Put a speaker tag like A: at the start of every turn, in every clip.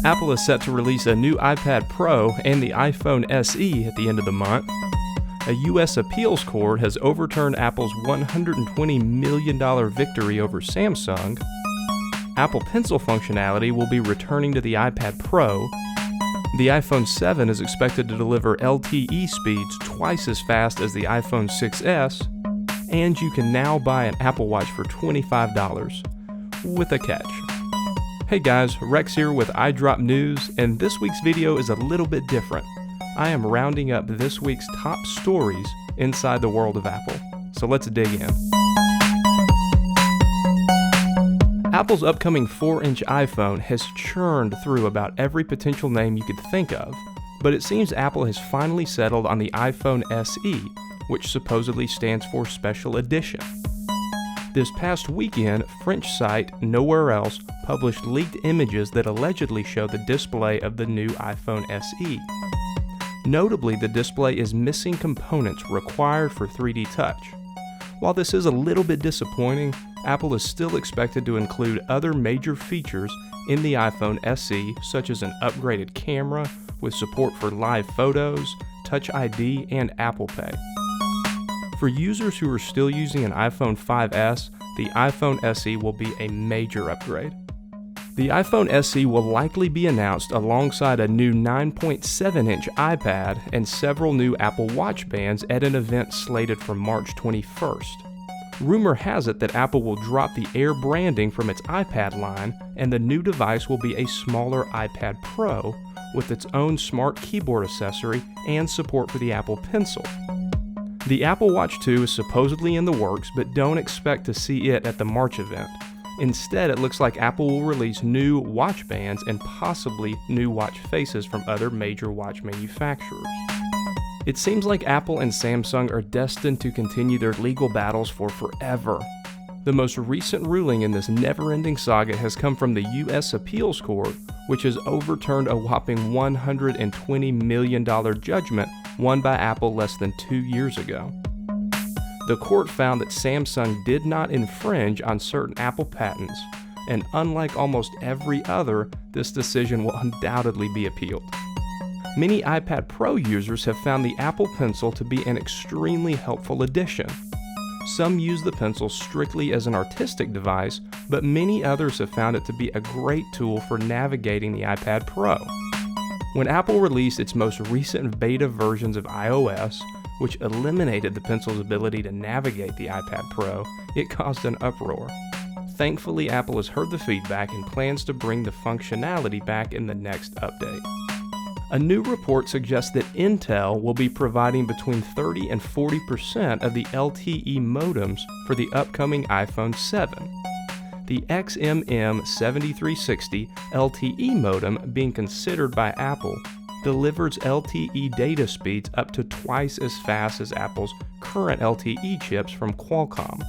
A: Apple is set to release a new iPad Pro and the iPhone SE at the end of the month. A U.S. appeals court has overturned Apple's $120 million victory over Samsung. Apple Pencil functionality will be returning to the iPad Pro. The iPhone 7 is expected to deliver LTE speeds twice as fast as the iPhone 6S. And you can now buy an Apple Watch for $25, with a catch. Hey guys, Rex here with iDrop News, and this week's video is a little bit different. I am rounding up this week's top stories inside the world of Apple. So let's dig in. Apple's upcoming 4-inch iPhone has churned through about every potential name you could think of, but it seems Apple has finally settled on the iPhone SE, which supposedly stands for Special Edition. This past weekend, French site Nowhere Else published leaked images that allegedly show the display of the new iPhone SE. Notably, the display is missing components required for 3D Touch. While this is a little bit disappointing, Apple is still expected to include other major features in the iPhone SE, such as an upgraded camera with support for live photos, Touch ID, and Apple Pay. For users who are still using an iPhone 5S, the iPhone SE will be a major upgrade. The iPhone SE will likely be announced alongside a new 9.7-inch iPad and several new Apple Watch bands at an event slated for March 21st. Rumor has it that Apple will drop the Air branding from its iPad line, and the new device will be a smaller iPad Pro with its own smart keyboard accessory and support for the Apple Pencil. The Apple Watch 2 is supposedly in the works, but don't expect to see it at the March event. Instead, it looks like Apple will release new watch bands and possibly new watch faces from other major watch manufacturers. It seems like Apple and Samsung are destined to continue their legal battles for forever. The most recent ruling in this never-ending saga has come from the U.S. appeals court, which has overturned a whopping $120 million judgment won by Apple less than 2 years ago. The court found that Samsung did not infringe on certain Apple patents, and unlike almost every other, this decision will undoubtedly be appealed. Many iPad Pro users have found the Apple Pencil to be an extremely helpful addition. Some use the Pencil strictly as an artistic device, but many others have found it to be a great tool for navigating the iPad Pro. When Apple released its most recent beta versions of iOS, which eliminated the Pencil's ability to navigate the iPad Pro, it caused an uproar. Thankfully, Apple has heard the feedback and plans to bring the functionality back in the next update. A new report suggests that Intel will be providing between 30 and 40% of the LTE modems for the upcoming iPhone 7. The XMM7360 LTE modem being considered by Apple delivers LTE data speeds up to twice as fast as Apple's current LTE chips from Qualcomm.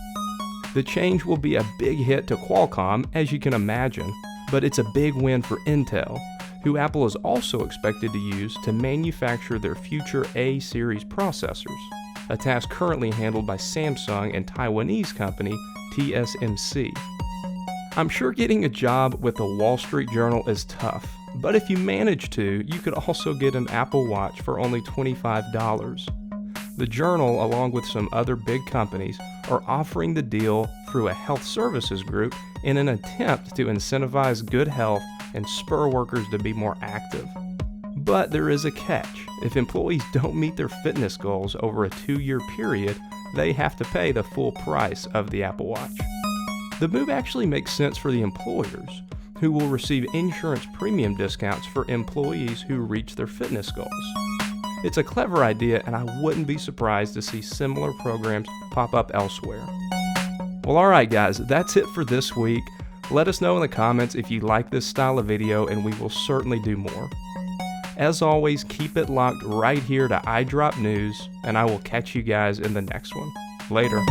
A: The change will be a big hit to Qualcomm, as you can imagine, but it's a big win for Intel, who Apple is also expected to use to manufacture their future A-series processors, a task currently handled by Samsung and Taiwanese company TSMC. I'm sure getting a job with the Wall Street Journal is tough, but if you manage to, you could also get an Apple Watch for only $25. The Journal, along with some other big companies, are offering the deal through a health services group in an attempt to incentivize good health and spur workers to be more active. But there is a catch. If employees don't meet their fitness goals over a 2-year period, they have to pay the full price of the Apple Watch. The move actually makes sense for the employers, who will receive insurance premium discounts for employees who reach their fitness goals. It's a clever idea, and I wouldn't be surprised to see similar programs pop up elsewhere. Well, alright guys, that's it for this week. Let us know in the comments if you like this style of video, and we will certainly do more. As always, keep it locked right here to iDrop News, and I will catch you guys in the next one. Later.